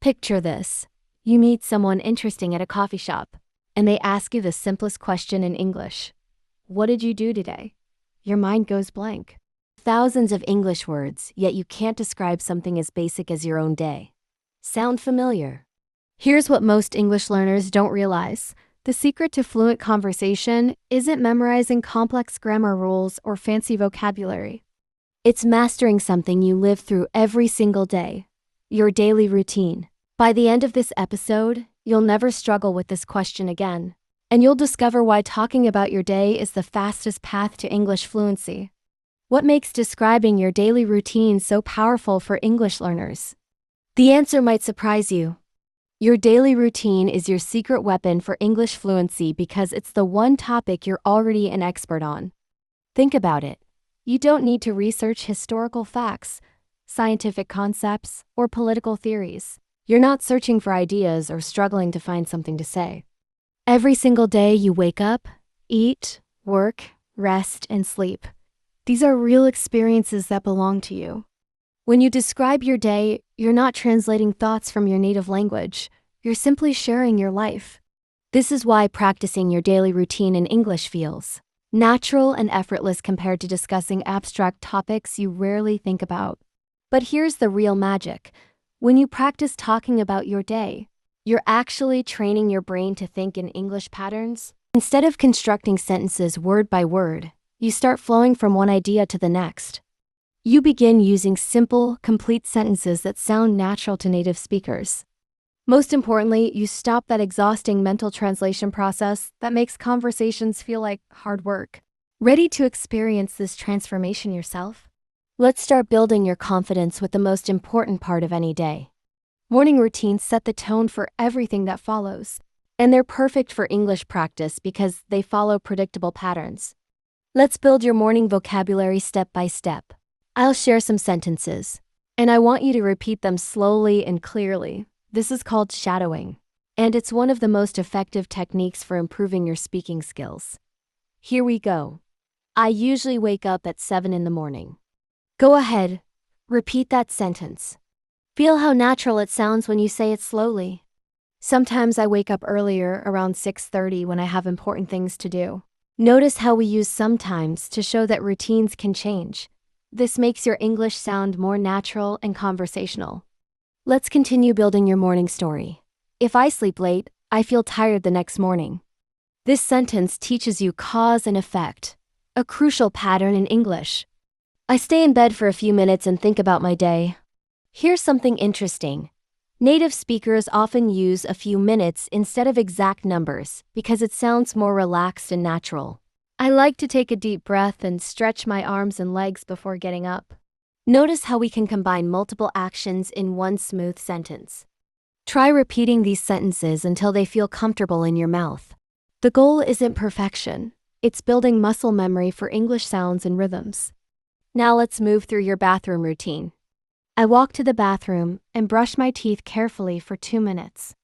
Picture this. You meet someone interesting at a coffee shop, and they ask you the simplest question in English. What did you do today? Your mind goes blank. Thousands of English words, yet you can't describe something as basic as your own day. Sound familiar? Here's what most English learners don't realize. The secret to fluent conversation isn't memorizing complex grammar rules or fancy vocabulary. It's mastering something you live through every single day, your daily routine. By the end of this episode, you'll never struggle with this question again, and you'll discover why talking about your day is the fastest path to English fluency. What makes describing your daily routine so powerful for English learners? The answer might surprise you. Your daily routine is your secret weapon for English fluency because it's the one topic you're already an expert on. Think about it. You don't need to research historical facts, scientific concepts, or political theories. You're not searching for ideas or struggling to find something to say. Every single day you wake up, eat, work, rest, and sleep. These are real experiences that belong to you. When you describe your day, you're not translating thoughts from your native language. You're simply sharing your life. This is why practicing your daily routine in English feels natural and effortless compared to discussing abstract topics you rarely think about. But here's the real magic. When you practice talking about your day, you're actually training your brain to think in English patterns. Instead of constructing sentences word by word, you start flowing from one idea to the next. You begin using simple, complete sentences that sound natural to native speakers. Most importantly, you stop that exhausting mental translation process that makes conversations feel like hard work. Ready to experience this transformation yourself? Let's start building your confidence with the most important part of any day. Morning routines set the tone for everything that follows, and they're perfect for English practice because they follow predictable patterns. Let's build your morning vocabulary step by step. I'll share some sentences, and I want you to repeat them slowly and clearly. This is called shadowing, and it's one of the most effective techniques for improving your speaking skills. Here we go. I usually wake up at 7 in the morning. Go ahead, repeat that sentence. Feel how natural it sounds when you say it slowly. Sometimes I wake up earlier, around 6:30, when I have important things to do. Notice how we use sometimes to show that routines can change. This makes your English sound more natural and conversational. Let's continue building your morning story. If I sleep late, I feel tired the next morning. This sentence teaches you cause and effect, a crucial pattern in English. I stay in bed for a few minutes and think about my day. Here's something interesting. Native speakers often use a few minutes instead of exact numbers because it sounds more relaxed and natural. I like to take a deep breath and stretch my arms and legs before getting up. Notice how we can combine multiple actions in one smooth sentence. Try repeating these sentences until they feel comfortable in your mouth. The goal isn't perfection. It's building muscle memory for English sounds and rhythms. Now let's move through your bathroom routine. I walk to the bathroom and brush my teeth carefully for 2 minutes.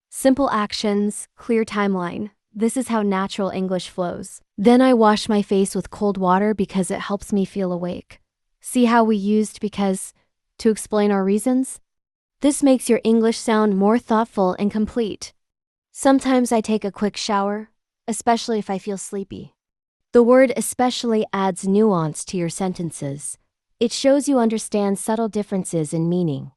Simple actions, clear timeline. This is how natural English flows. Then I wash my face with cold water because it helps me feel awake. See how we used because to explain our reasons? This makes your English sound more thoughtful and complete. Sometimes I take a quick shower, especially if I feel sleepy. The word especially adds nuance to your sentences. It shows you understand subtle differences in meaning.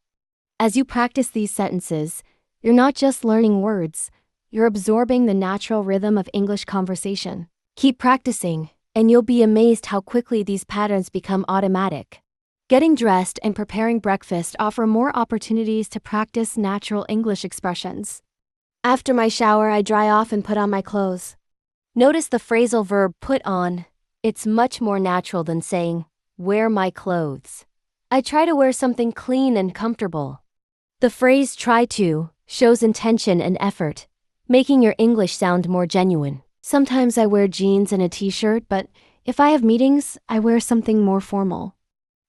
As you practice these sentences, you're not just learning words, you're absorbing the natural rhythm of English conversation. Keep practicing, and you'll be amazed how quickly these patterns become automatic. Getting dressed and preparing breakfast offer more opportunities to practice natural English expressions. After my shower, I dry off and put on my clothes. Notice the phrasal verb put on. It's much more natural than saying, wear my clothes. I try to wear something clean and comfortable. The phrase try to shows intention and effort, making your English sound more genuine. Sometimes I wear jeans and a t-shirt, but if I have meetings, I wear something more formal.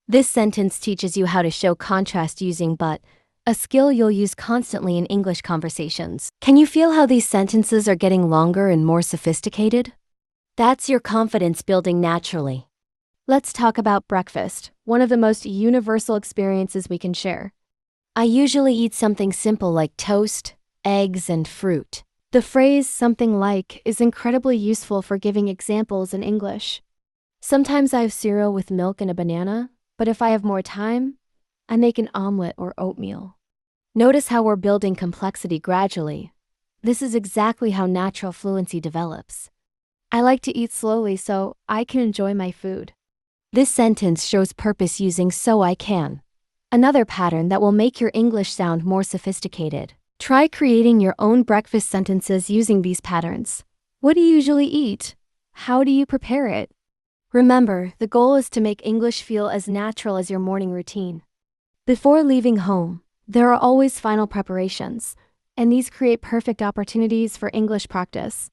This sentence teaches you how to show contrast using but, a skill you'll use constantly in English conversations. Can you feel how these sentences are getting longer and more sophisticated? That's your confidence building naturally. Let's talk about breakfast, one of the most universal experiences we can share. I usually eat something simple like toast, eggs, and fruit. The phrase something like is incredibly useful for giving examples in English. Sometimes I have cereal with milk and a banana, but if I have more time, I make an omelet or oatmeal. Notice how we're building complexity gradually. This is exactly how natural fluency develops. I like to eat slowly so I can enjoy my food. This sentence shows purpose using so I can. Another pattern that will make your English sound more sophisticated. Try creating your own breakfast sentences using these patterns. What do you usually eat? How do you prepare it? Remember, the goal is to make English feel as natural as your morning routine. Before leaving home, there are always final preparations, and these create perfect opportunities for English practice.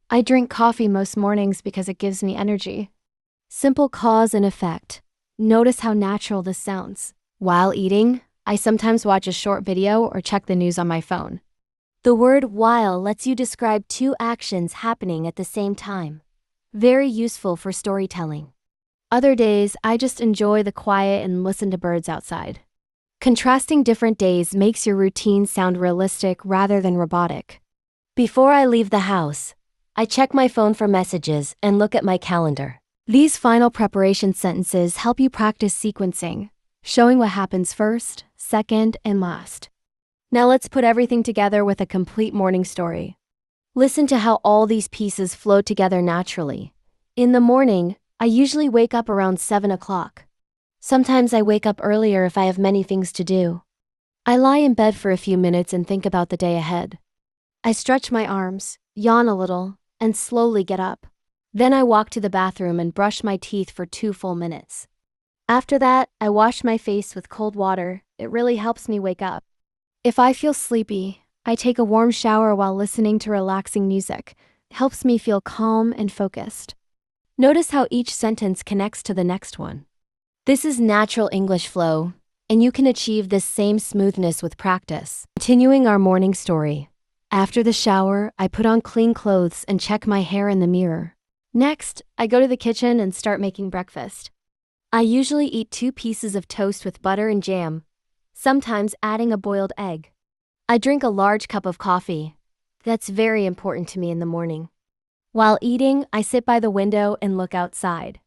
I drink coffee most mornings because it gives me energy. Simple cause and effect. Notice how natural this sounds. While eating, I sometimes watch a short video or check the news on my phone. The word while lets you describe two actions happening at the same time. Very useful for storytelling. Other days, I just enjoy the quiet and listen to birds outside. Contrasting different days makes your routine sound realistic rather than robotic. Before I leave the house, I check my phone for messages and look at my calendar. These final preparation sentences help you practice sequencing, showing what happens first, second, and last. Now let's put everything together with a complete morning story. Listen to how all these pieces flow together naturally. In the morning, I usually wake up around 7 o'clock. Sometimes I wake up earlier if I have many things to do. I lie in bed for a few minutes and think about the day ahead. I stretch my arms, yawn a little, and slowly get up. Then I walk to the bathroom and brush my teeth for 2 full minutes. After that, I wash my face with cold water. It really helps me wake up. If I feel sleepy, I take a warm shower while listening to relaxing music. It helps me feel calm and focused. Notice how each sentence connects to the next one. This is natural English flow, and you can achieve this same smoothness with practice. Continuing our morning story. After the shower, I put on clean clothes and check my hair in the mirror. Next, I go to the kitchen and start making breakfast. I usually eat 2 pieces of toast with butter and jam, sometimes adding a boiled egg. I drink a large cup of coffee. That's very important to me in the morning. While eating, I sit by the window and look outside.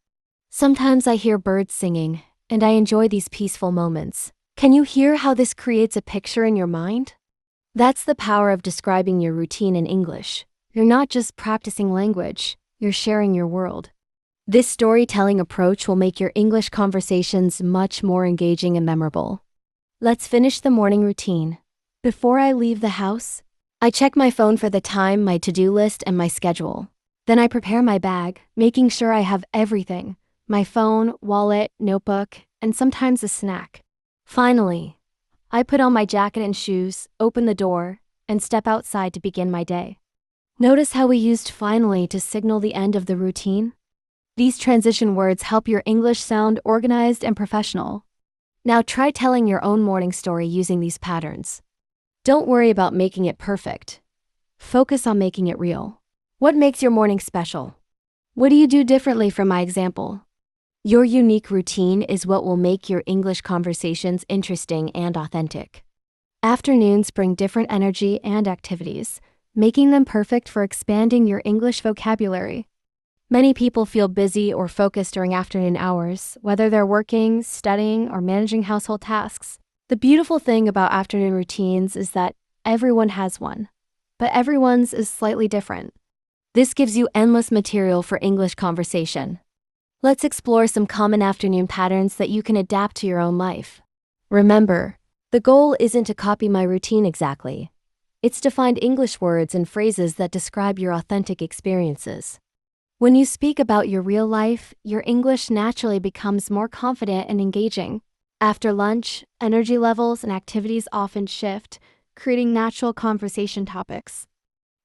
Sometimes I hear birds singing, and I enjoy these peaceful moments. Can you hear how this creates a picture in your mind? That's the power of describing your routine in English. You're not just practicing language, you're sharing your world. This storytelling approach will make your English conversations much more engaging and memorable. Let's finish the morning routine. Before I leave the house, I check my phone for the time, my to-do list, and my schedule. Then I prepare my bag, making sure I have everything: my phone, wallet, notebook, and sometimes a snack. Finally, I put on my jacket and shoes, open the door, and step outside to begin my day. Notice how we used finally to signal the end of the routine? These transition words help your English sound organized and professional. Now try telling your own morning story using these patterns. Don't worry about making it perfect. Focus on making it real. What makes your morning special? What do you do differently from my example? Your unique routine is what will make your English conversations interesting and authentic. Afternoons bring different energy and activities, making them perfect for expanding your English vocabulary. Many people feel busy or focused during afternoon hours, whether they're working, studying, or managing household tasks. The beautiful thing about afternoon routines is that everyone has one, but everyone's is slightly different. This gives you endless material for English conversation. Let's explore some common afternoon patterns that you can adapt to your own life. Remember, the goal isn't to copy my routine exactly. It's to find English words and phrases that describe your authentic experiences. When you speak about your real life, your English naturally becomes more confident and engaging. After lunch, energy levels and activities often shift, creating natural conversation topics.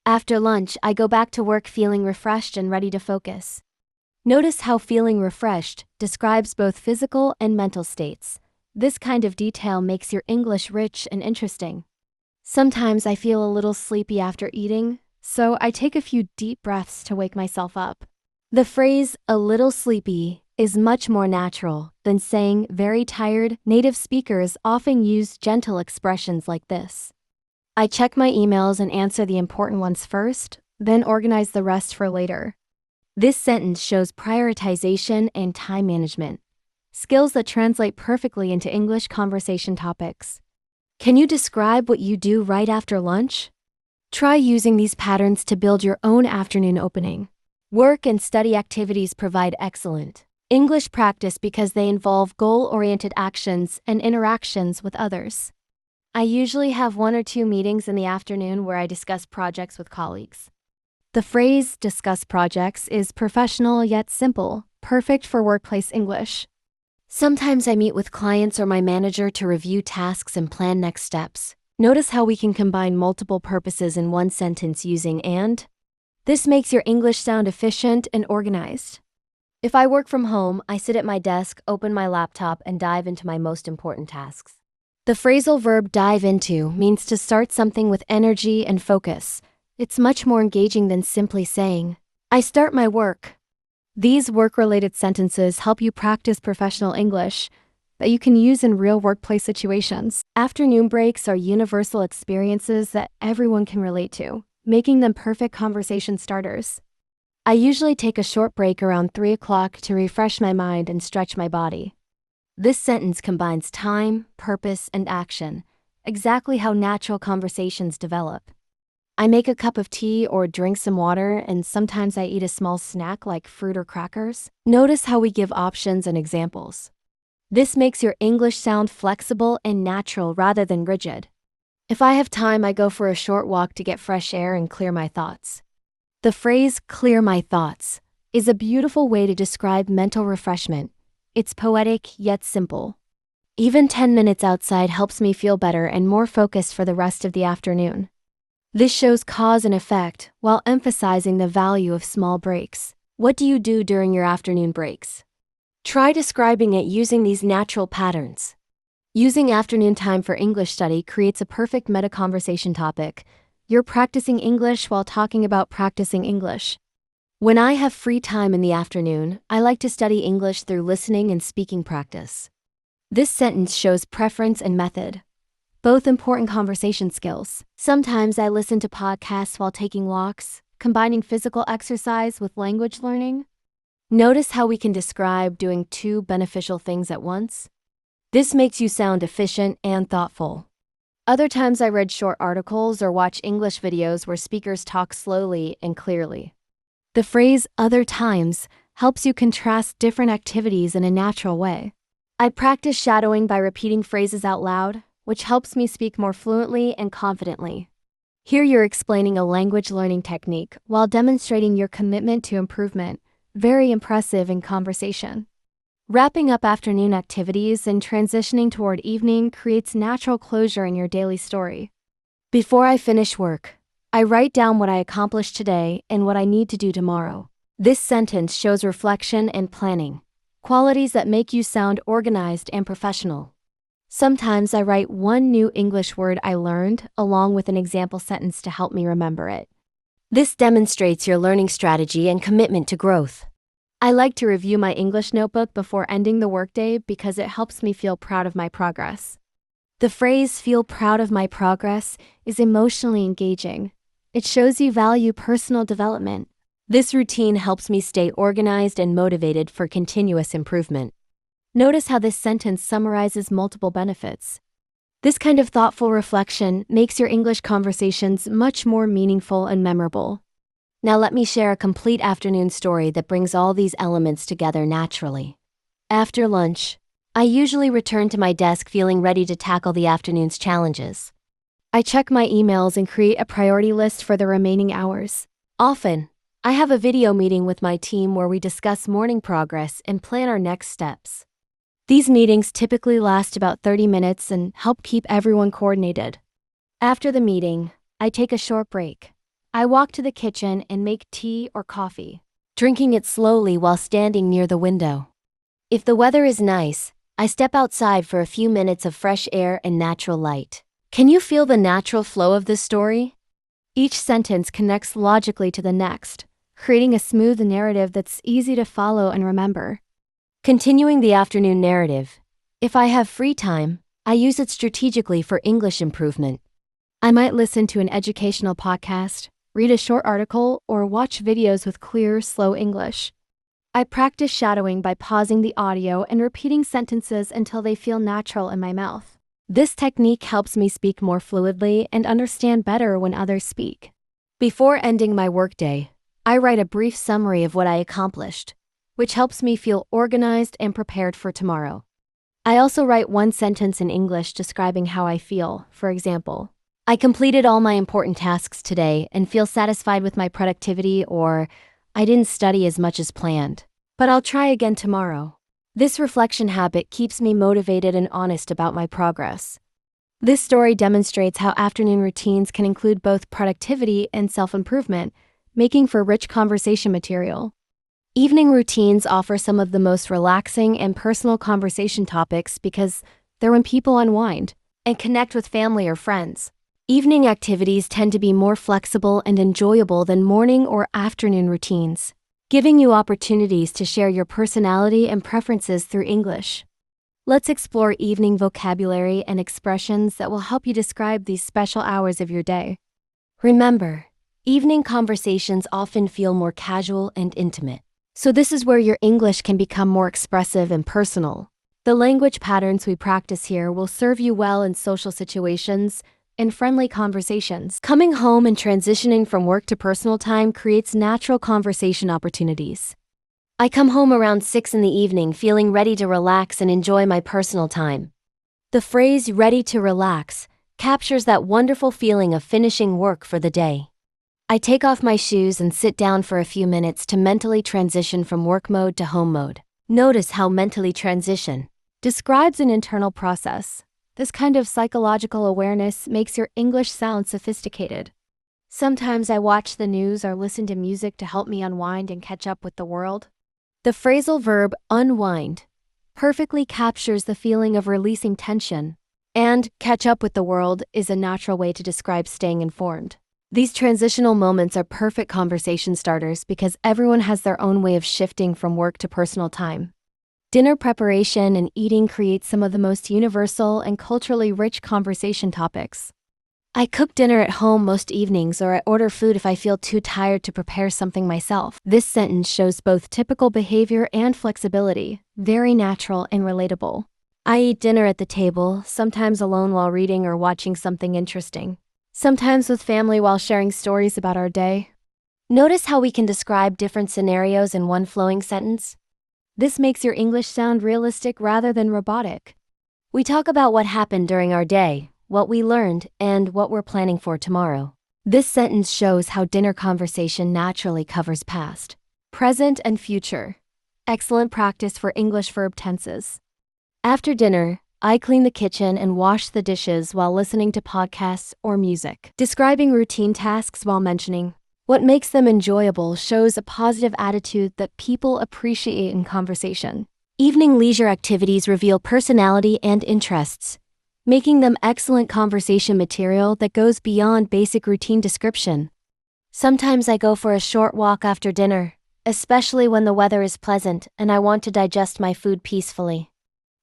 After lunch, I go back to work feeling refreshed and ready to focus. Notice how feeling refreshed describes both physical and mental states. This kind of detail makes your English rich and interesting. Sometimes I feel a little sleepy after eating, so I take a few deep breaths to wake myself up. The phrase "a little sleepy" is much more natural than saying very tired. Native speakers often use gentle expressions like this. I check my emails and answer the important ones first, then organize the rest for later. This sentence shows prioritization and time management, skills that translate perfectly into English conversation topics. Can you describe what you do right after lunch? Try using these patterns to build your own afternoon opening. Work and study activities provide excellent English practice because they involve goal-oriented actions and interactions with others. I usually have 1 or 2 meetings in the afternoon where I discuss projects with colleagues. The phrase discuss projects is professional yet simple, perfect for workplace English. Sometimes I meet with clients or my manager to review tasks and plan next steps. Notice how we can combine multiple purposes in one sentence using and. This makes your English sound efficient and organized. If I work from home, I sit at my desk, open my laptop, and dive into my most important tasks. The phrasal verb dive into means to start something with energy and focus. It's much more engaging than simply saying, I start my work. These work-related sentences help you practice professional English that you can use in real workplace situations. Afternoon breaks are universal experiences that everyone can relate to, making them perfect conversation starters. I usually take a short break around 3 o'clock to refresh my mind and stretch my body. This sentence combines time, purpose, and action, exactly how natural conversations develop. I make a cup of tea or drink some water, and sometimes I eat a small snack like fruit or crackers. Notice how we give options and examples. This makes your English sound flexible and natural rather than rigid. If I have time, I go for a short walk to get fresh air and clear my thoughts. The phrase clear my thoughts is a beautiful way to describe mental refreshment. It's poetic yet simple. Even 10 minutes outside helps me feel better and more focused for the rest of the afternoon. This shows cause and effect while emphasizing the value of small breaks. What do you do during your afternoon breaks? Try describing it using these natural patterns. Using afternoon time for English study creates a perfect meta-conversation topic. You're practicing English while talking about practicing English. When I have free time in the afternoon, I like to study English through listening and speaking practice. This sentence shows preference and method, both important conversation skills. Sometimes I listen to podcasts while taking walks, combining physical exercise with language learning. Notice how we can describe doing 2 beneficial things at once? This makes you sound efficient and thoughtful. Other times I read short articles or watch English videos where speakers talk slowly and clearly. The phrase other times helps you contrast different activities in a natural way. I practice shadowing by repeating phrases out loud, which helps me speak more fluently and confidently. Here you're explaining a language learning technique while demonstrating your commitment to improvement. Very impressive in conversation. Wrapping up afternoon activities and transitioning toward evening creates natural closure in your daily story. Before I finish work, I write down what I accomplished today and what I need to do tomorrow. This sentence shows reflection and planning, qualities that make you sound organized and professional. Sometimes I write 1 new English word I learned along with an example sentence to help me remember it. This demonstrates your learning strategy and commitment to growth. I like to review my English notebook before ending the workday because it helps me feel proud of my progress. The phrase feel proud of my progress is emotionally engaging. It shows you value personal development. This routine helps me stay organized and motivated for continuous improvement. Notice how this sentence summarizes multiple benefits. This kind of thoughtful reflection makes your English conversations much more meaningful and memorable. Now let me share a complete afternoon story that brings all these elements together naturally. After lunch, I usually return to my desk feeling ready to tackle the afternoon's challenges. I check my emails and create a priority list for the remaining hours. Often, I have a video meeting with my team where we discuss morning progress and plan our next steps. These meetings typically last about 30 minutes and help keep everyone coordinated. After the meeting, I take a short break. I walk to the kitchen and make tea or coffee, drinking it slowly while standing near the window. If the weather is nice, I step outside for a few minutes of fresh air and natural light. Can you feel the natural flow of this story? Each sentence connects logically to the next, creating a smooth narrative that's easy to follow and remember. Continuing the afternoon narrative. If I have free time, I use it strategically for English improvement. I might listen to an educational podcast, read a short article, or watch videos with clear, slow English. I practice shadowing by pausing the audio and repeating sentences until they feel natural in my mouth. This technique helps me speak more fluidly and understand better when others speak. Before ending my workday, I write a brief summary of what I accomplished, which helps me feel organized and prepared for tomorrow. I also write one sentence in English describing how I feel. For example, I completed all my important tasks today and feel satisfied with my productivity, or I didn't study as much as planned, but I'll try again tomorrow. This reflection habit keeps me motivated and honest about my progress. This story demonstrates how afternoon routines can include both productivity and self-improvement, making for rich conversation material. Evening routines offer some of the most relaxing and personal conversation topics because they're when people unwind and connect with family or friends. Evening activities tend to be more flexible and enjoyable than morning or afternoon routines, giving you opportunities to share your personality and preferences through English. Let's explore evening vocabulary and expressions that will help you describe these special hours of your day. Remember, evening conversations often feel more casual and intimate. So this is where your English can become more expressive and personal. The language patterns we practice here will serve you well in social situations and friendly conversations. Coming home and transitioning from work to personal time creates natural conversation opportunities. I come home around 6 in the evening feeling ready to relax and enjoy my personal time. The phrase "ready to relax" captures that wonderful feeling of finishing work for the day. I take off my shoes and sit down for a few minutes to mentally transition from work mode to home mode. Notice how mentally transition describes an internal process. This kind of psychological awareness makes your English sound sophisticated. Sometimes I watch the news or listen to music to help me unwind and catch up with the world. The phrasal verb unwind perfectly captures the feeling of releasing tension, and catch up with the world is a natural way to describe staying informed. These transitional moments are perfect conversation starters because everyone has their own way of shifting from work to personal time. Dinner preparation and eating create some of the most universal and culturally rich conversation topics. I cook dinner at home most evenings, or I order food if I feel too tired to prepare something myself. This sentence shows both typical behavior and flexibility, very natural and relatable. I eat dinner at the table, sometimes alone while reading or watching something interesting. Sometimes with family while sharing stories about our day. Notice how we can describe different scenarios in one flowing sentence? This makes your English sound realistic rather than robotic. We talk about what happened during our day, what we learned, and what we're planning for tomorrow. This sentence shows how dinner conversation naturally covers past, present, and future. Excellent practice for English verb tenses. After dinner, I clean the kitchen and wash the dishes while listening to podcasts or music. Describing routine tasks while mentioning what makes them enjoyable shows a positive attitude that people appreciate in conversation. Evening leisure activities reveal personality and interests, making them excellent conversation material that goes beyond basic routine description. Sometimes I go for a short walk after dinner, especially when the weather is pleasant and I want to digest my food peacefully.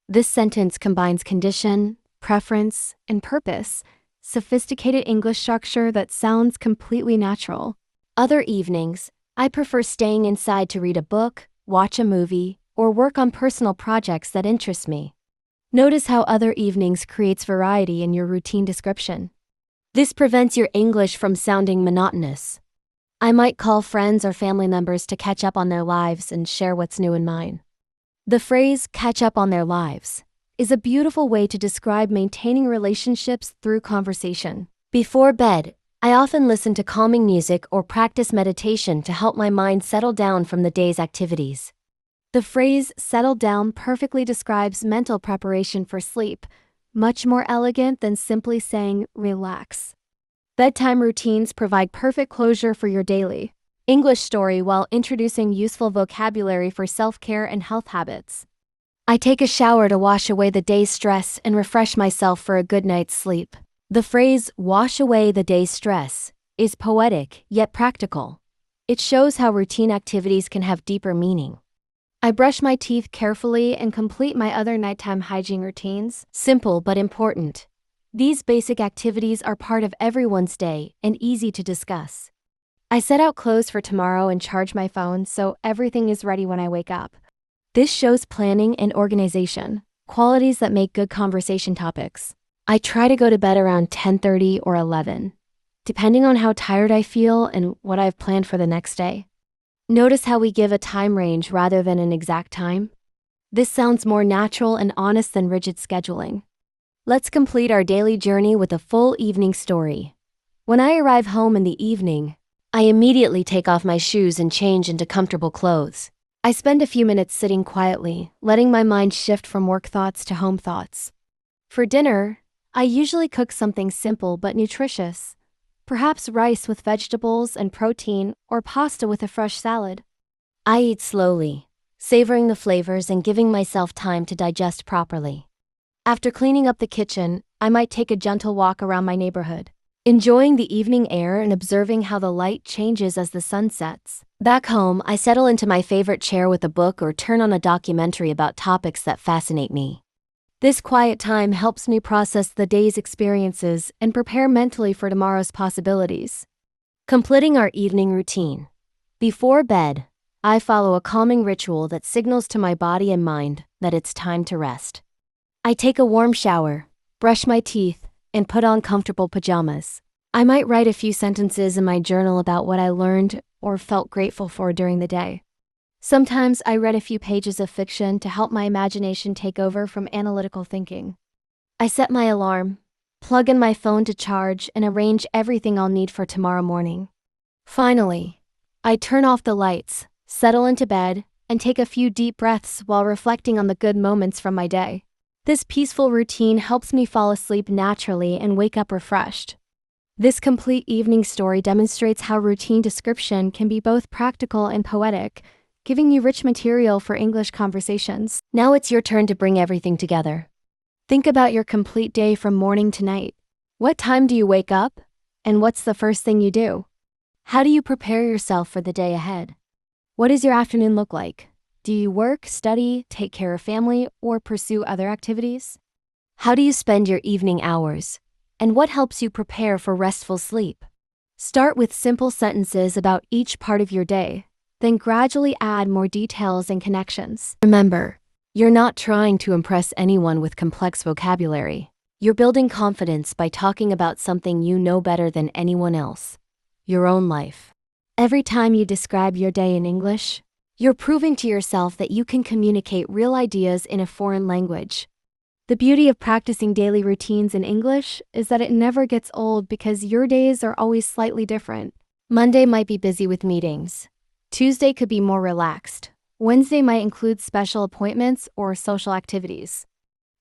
This sentence combines condition, preference, and purpose, sophisticated English structure that sounds completely natural. Other evenings, I prefer staying inside to read a book, watch a movie, or work on personal projects that interest me. Notice how other evenings creates variety in your routine description. This prevents your English from sounding monotonous. I might call friends or family members to catch up on their lives and share what's new in mine. The phrase "catch up on their lives" is a beautiful way to describe maintaining relationships through conversation. Before bed, I often listen to calming music or practice meditation to help my mind settle down from the day's activities. The phrase "settle down" perfectly describes mental preparation for sleep, much more elegant than simply saying "relax." Bedtime routines provide perfect closure for your daily English story while introducing useful vocabulary for self-care and health habits. I take a shower to wash away the day's stress and refresh myself for a good night's sleep. The phrase "wash away the day's stress" is poetic yet practical. It shows how routine activities can have deeper meaning. I brush my teeth carefully and complete my other nighttime hygiene routines. Simple but important. These basic activities are part of everyone's day and easy to discuss. I set out clothes for tomorrow and charge my phone so everything is ready when I wake up. This shows planning and organization, qualities that make good conversation topics. I try to go to bed around 10:30 or 11, depending on how tired I feel and what I've planned for the next day. Notice how we give a time range rather than an exact time? This sounds more natural and honest than rigid scheduling. Let's complete our daily journey with a full evening story. When I arrive home in the evening, I immediately take off my shoes and change into comfortable clothes. I spend a few minutes sitting quietly, letting my mind shift from work thoughts to home thoughts. For dinner, I usually cook something simple but nutritious. Perhaps rice with vegetables and protein or pasta with a fresh salad. I eat slowly, savoring the flavors and giving myself time to digest properly. After cleaning up the kitchen, I might take a gentle walk around my neighborhood, enjoying the evening air and observing how the light changes as the sun sets. Back home, I settle into my favorite chair with a book or turn on a documentary about topics that fascinate me. This quiet time helps me process the day's experiences and prepare mentally for tomorrow's possibilities. Completing our evening routine. Before bed, I follow a calming ritual that signals to my body and mind that it's time to rest. I take a warm shower, brush my teeth, and put on comfortable pajamas. I might write a few sentences in my journal about what I learned or felt grateful for during the day. Sometimes I read a few pages of fiction to help my imagination take over from analytical thinking. I set my alarm, plug in my phone to charge, and arrange everything I'll need for tomorrow morning. Finally, I turn off the lights, settle into bed, and take a few deep breaths while reflecting on the good moments from my day. This peaceful routine helps me fall asleep naturally and wake up refreshed. This complete evening story demonstrates how routine description can be both practical and poetic, giving you rich material for English conversations. Now it's your turn to bring everything together. Think about your complete day from morning to night. What time do you wake up? And what's the first thing you do? How do you prepare yourself for the day ahead? What does your afternoon look like? Do you work, study, take care of family, or pursue other activities? How do you spend your evening hours? And what helps you prepare for restful sleep? Start with simple sentences about each part of your day, then gradually add more details and connections. Remember, you're not trying to impress anyone with complex vocabulary. You're building confidence by talking about something you know better than anyone else: your own life. Every time you describe your day in English, you're proving to yourself that you can communicate real ideas in a foreign language. The beauty of practicing daily routines in English is that it never gets old because your days are always slightly different. Monday might be busy with meetings. Tuesday could be more relaxed. Wednesday might include special appointments or social activities.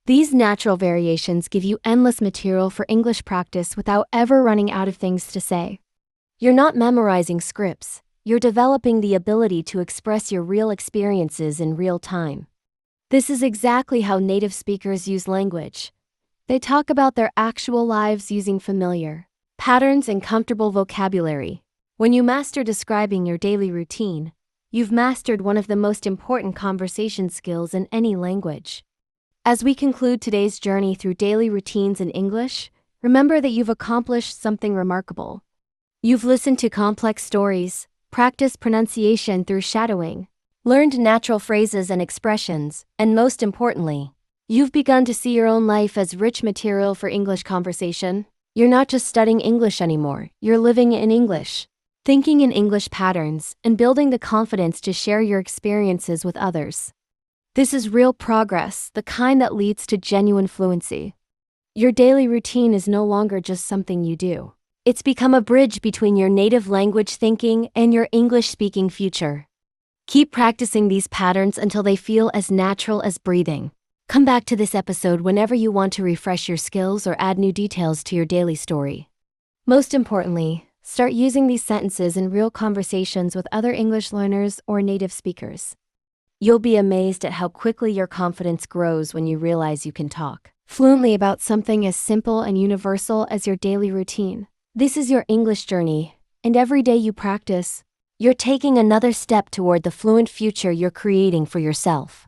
These natural variations give you endless material for English practice without ever running out of things to say. You're not memorizing scripts. You're developing the ability to express your real experiences in real time. This is exactly how native speakers use language. They talk about their actual lives using familiar patterns and comfortable vocabulary. When you master describing your daily routine, you've mastered one of the most important conversation skills in any language. As we conclude today's journey through daily routines in English, remember that you've accomplished something remarkable. You've listened to complex stories, practiced pronunciation through shadowing, learned natural phrases and expressions, and most importantly, you've begun to see your own life as rich material for English conversation. You're not just studying English anymore, you're living in English, thinking in English patterns, and building the confidence to share your experiences with others. This is real progress, the kind that leads to genuine fluency. Your daily routine is no longer just something you do. It's become a bridge between your native language thinking and your English-speaking future. Keep practicing these patterns until they feel as natural as breathing. Come back to this episode whenever you want to refresh your skills or add new details to your daily story. Most importantly, start using these sentences in real conversations with other English learners or native speakers. You'll be amazed at how quickly your confidence grows when you realize you can talk fluently about something as simple and universal as your daily routine. This is your English journey, and every day you practice, You're taking another step toward the fluent future you're creating for yourself.